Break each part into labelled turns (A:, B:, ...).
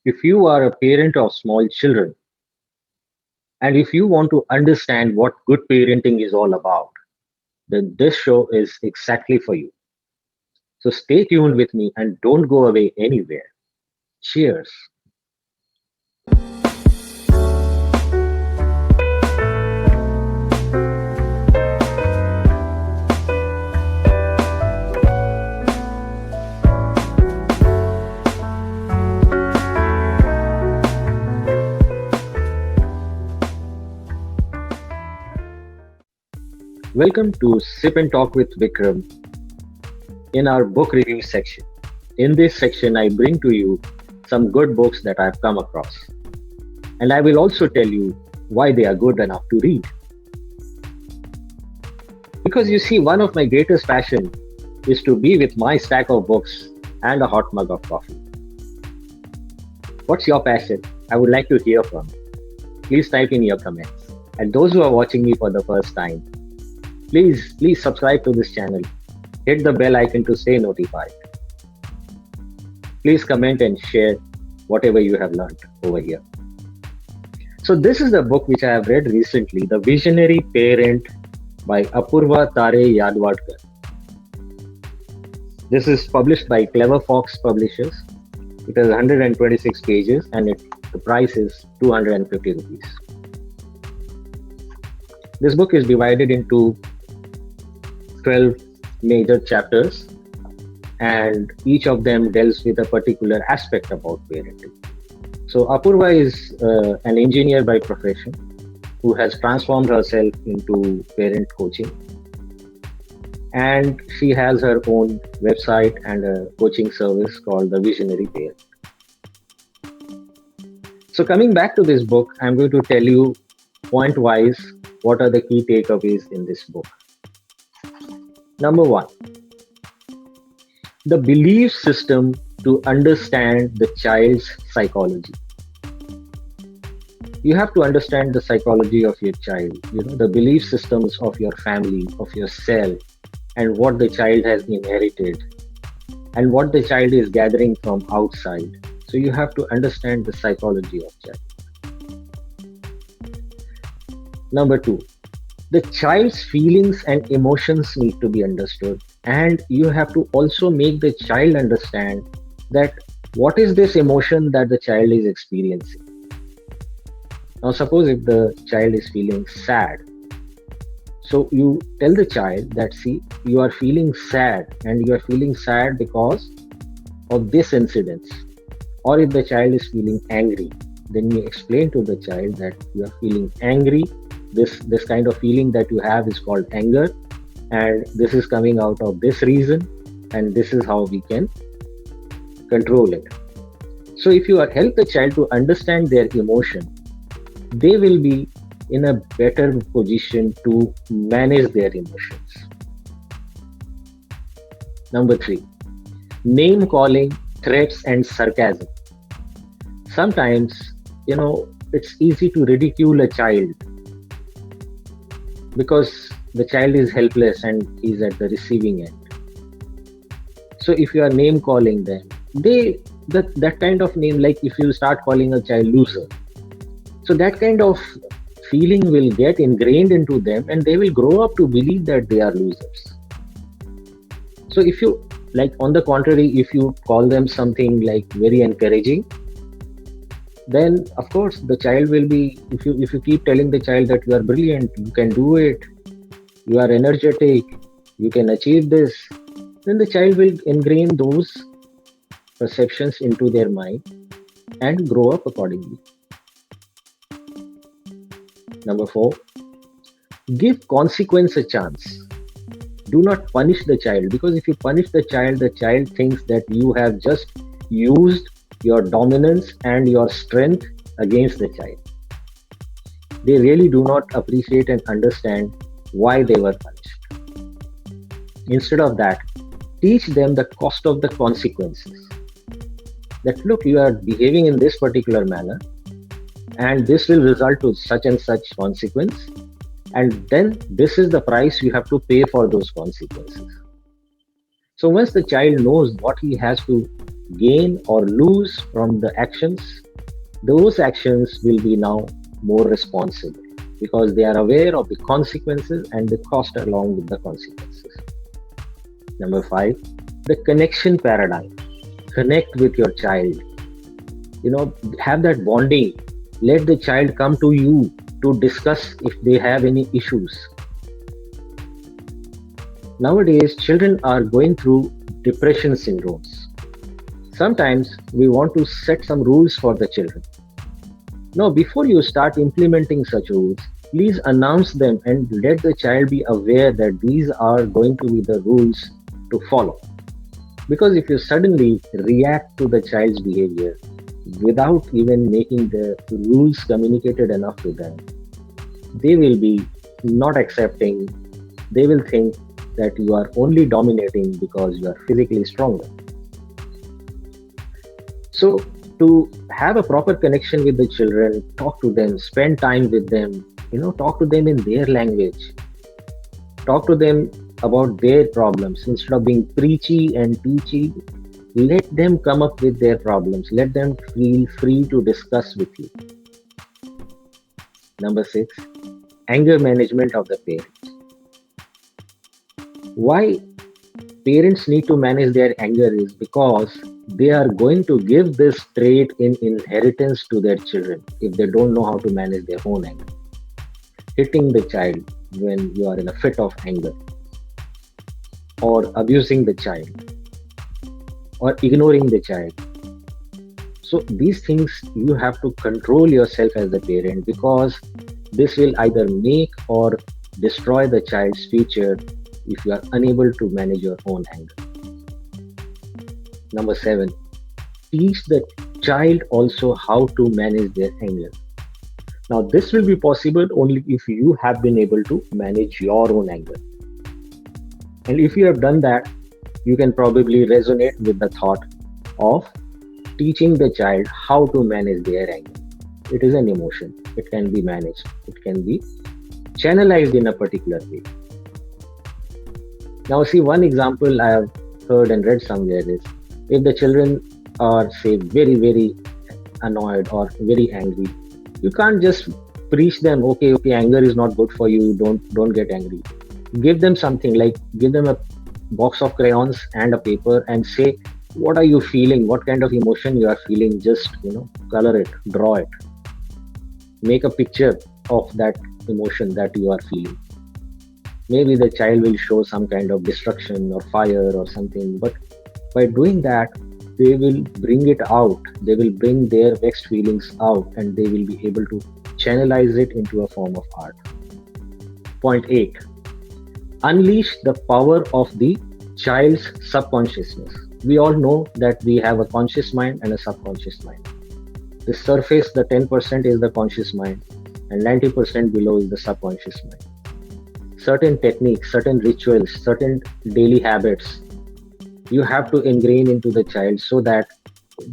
A: If you are a parent of small children and if you want to understand what good parenting is all about, then this show is exactly for you. So stay tuned with me and don't go away anywhere. Cheers. Welcome to Sip and Talk with Vikram in our book review section. In this section, I bring to you some good books that I've come across. And I will also tell you why they are good enough to read. Because you see, one of my greatest passion is to be with my stack of books and a hot mug of coffee. What's your passion? I would like to hear from you. Please type in your comments. And those who are watching me for the first time, please subscribe to this channel. Hit the bell icon to stay notified. Please comment and share whatever you have learned over here. So this is the book which I have read recently, The Visionary Parent by Apurva Tare Yadwadkar. This is published by Clever Fox Publishers. It has 126 pages and the price is 250 rupees. This book is divided into 12 major chapters and each of them deals with a particular aspect about parenting. So Apurva is an engineer by profession who has transformed herself into parent coaching, and she has her own website and a coaching service called The Visionary Parent. So coming back to this book, I'm going to tell you point wise what are the key takeaways in this book. Number one, the belief system to understand the child's psychology. You have to understand the psychology of your child, the belief systems of your family, of yourself, and what the child has inherited and what the child is gathering from outside. So you have to understand the psychology of child. Number two, the child's feelings and emotions need to be understood, and you have to also make the child understand that what is this emotion that the child is experiencing. Now suppose if the child is feeling sad, so you tell the child that, see, you are feeling sad and you are feeling sad because of this incident. Or if the child is feeling angry, then you explain to the child that you are feeling angry. This kind of feeling that you have is called anger, and this is coming out of this reason, and this is how we can control it. So if you help the child to understand their emotion, they will be in a better position to manage their emotions. Number three, name calling, threats, and sarcasm. Sometimes, it's easy to ridicule a child because the child is helpless and is at the receiving end. So if you are name calling them, that kind of name, like if you start calling a child loser, so that kind of feeling will get ingrained into them and they will grow up to believe that they are losers. So if you, like, on the contrary, if you call them something like very encouraging, then of course the child will be, if you keep telling the child that you are brilliant, you can do it, you are energetic, you can achieve this, then the child will ingrain those perceptions into their mind and grow up accordingly. Number four, give consequence a chance. Do not punish the child, because if you punish the child thinks that you have just used your dominance and your strength against the child. They really do not appreciate and understand why they were punished. Instead of that, teach them the cost of the consequences. That, look, you are behaving in this particular manner and this will result to such and such consequence, and then this is the price you have to pay for those consequences. So once the child knows what he has to gain or lose from the actions, those actions will be now more responsible because they are aware of the consequences and the cost along with the consequences. Number five, the connection paradigm. Connect with your child. Have that bonding. Let the child come to you to discuss if they have any issues. Nowadays, children are going through depression syndromes. Sometimes we want to set some rules for the children. Now, before you start implementing such rules, please announce them and let the child be aware that these are going to be the rules to follow. Because if you suddenly react to the child's behavior without even making the rules communicated enough to them, they will be not accepting. They will think that you are only dominating because you are physically stronger. So, to have a proper connection with the children, talk to them, spend time with them, talk to them in their language, talk to them about their problems instead of being preachy and teachy. Let them come up with their problems, let them feel free to discuss with you. Number six, anger management of the parents. Why parents need to manage their anger is because they are going to give this trait in inheritance to their children if they don't know how to manage their own anger. Hitting the child when you are in a fit of anger, or abusing the child, or ignoring the child. So these things you have to control yourself as a parent because this will either make or destroy the child's future if you are unable to manage your own anger. Number seven, teach the child also how to manage their anger. Now, this will be possible only if you have been able to manage your own anger. And if you have done that, you can probably resonate with the thought of teaching the child how to manage their anger. It is an emotion, it can be managed, it can be channelized in a particular way. Now, see, one example I have heard and read somewhere is if the children are, say, very, very annoyed or very angry, you can't just preach them, okay, anger is not good for you, don't get angry. Give them something like give them a box of crayons and a paper and say, what are you feeling? What kind of emotion you are feeling? Just, color it, draw it. Make a picture of that emotion that you are feeling. Maybe the child will show some kind of destruction or fire or something, but by doing that, they will bring it out. They will bring their vexed feelings out and they will be able to channelize it into a form of art. Point 8. Unleash the power of the child's subconsciousness. We all know that we have a conscious mind and a subconscious mind. The surface, the 10% is the conscious mind and 90% below is the subconscious mind. Certain techniques, certain rituals, certain daily habits, you have to ingrain into the child so that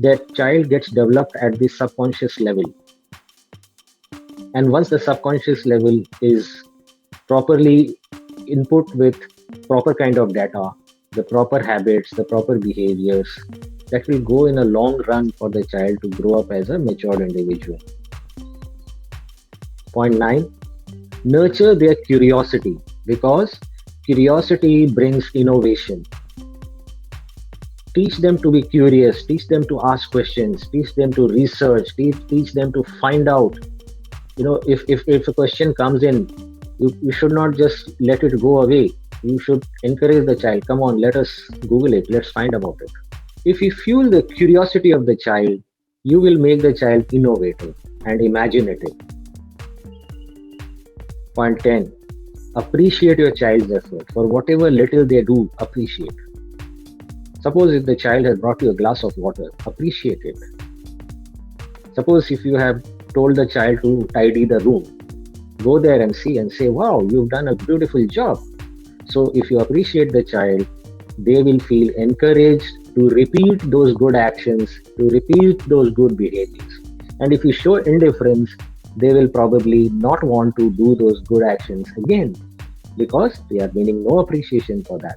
A: that child gets developed at the subconscious level. And once the subconscious level is properly input with proper kind of data, the proper habits, the proper behaviors, that will go in a long run for the child to grow up as a matured individual. Point 9, nurture their curiosity because curiosity brings innovation. Teach them to be curious, teach them to ask questions, teach them to research, teach them to find out. If a question comes in, you should not just let it go away. You should encourage the child, come on, let us Google it, let's find about it. If you fuel the curiosity of the child, you will make the child innovative and imaginative. Point 10, appreciate your child's effort. For whatever little they do, appreciate. Suppose if the child has brought you a glass of water, appreciate it. Suppose if you have told the child to tidy the room, go there and see and say, wow, you've done a beautiful job. So if you appreciate the child, they will feel encouraged to repeat those good actions, to repeat those good behaviors. And if you show indifference, they will probably not want to do those good actions again because they are meaning no appreciation for that.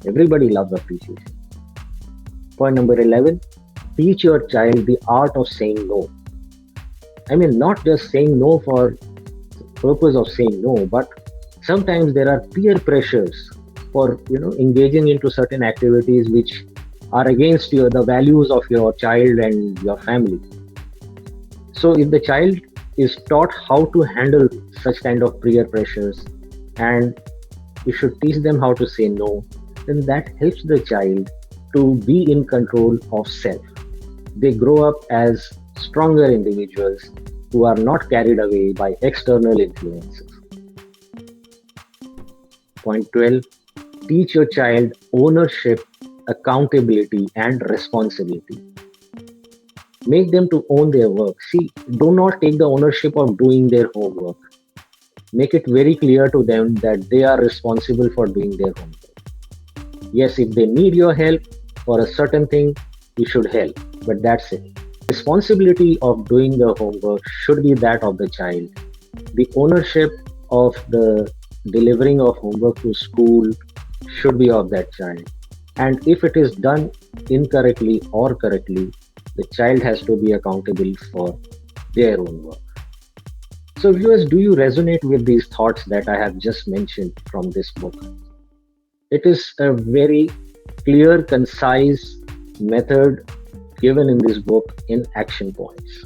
A: Everybody loves appreciation. Point number 11, teach your child the art of saying no. I mean, not just saying no for purpose of saying no, but sometimes there are peer pressures for engaging into certain activities which are against the values of your child and your family. So if the child is taught how to handle such kind of peer pressures, and you should teach them how to say no, then that helps the child to be in control of self. They grow up as stronger individuals who are not carried away by external influences. Point 12, teach your child ownership, accountability, and responsibility. Make them to own their work. See, do not take the ownership of doing their homework. Make it very clear to them that they are responsible for doing their homework. Yes, if they need your help for a certain thing, you should help, but that's it. Responsibility of doing the homework should be that of the child. The ownership of the delivering of homework to school should be of that child. And if it is done incorrectly or correctly, the child has to be accountable for their own work. So, viewers, do you resonate with these thoughts that I have just mentioned from this book? It is a very clear, concise method given in this book in action points.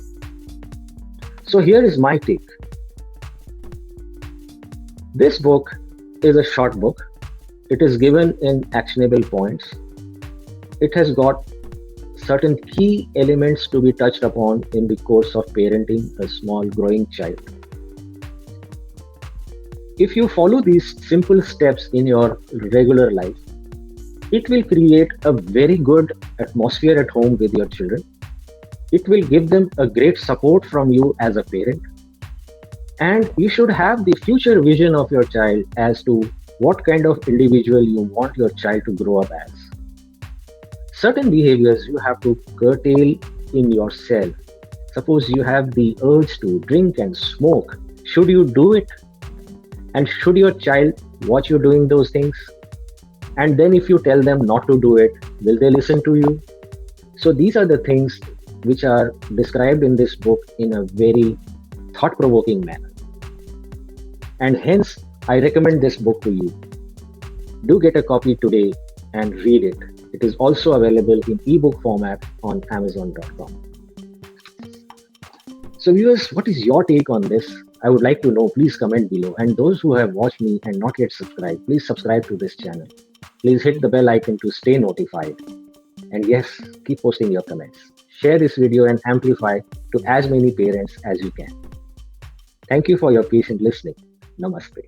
A: So, here is my take. This book is a short book. It is given in actionable points. It has got certain key elements to be touched upon in the course of parenting a small growing child. If you follow these simple steps in your regular life, it will create a very good atmosphere at home with your children. It will give them a great support from you as a parent. And you should have the future vision of your child as to what kind of individual you want your child to grow up as. Certain behaviors you have to curtail in yourself. Suppose you have the urge to drink and smoke. Should you do it? And should your child watch you doing those things? And then if you tell them not to do it, will they listen to you? So these are the things which are described in this book in a very thought-provoking manner. And hence, I recommend this book to you. Do get a copy today and read it. It is also available in ebook format on Amazon.com. So viewers, what is your take on this? I would like to know. Please comment below. And those who have watched me and not yet subscribed, please subscribe to this channel. Please hit the bell icon to stay notified. And yes, keep posting your comments. Share this video and amplify to as many parents as you can. Thank you for your patient listening. Namaste.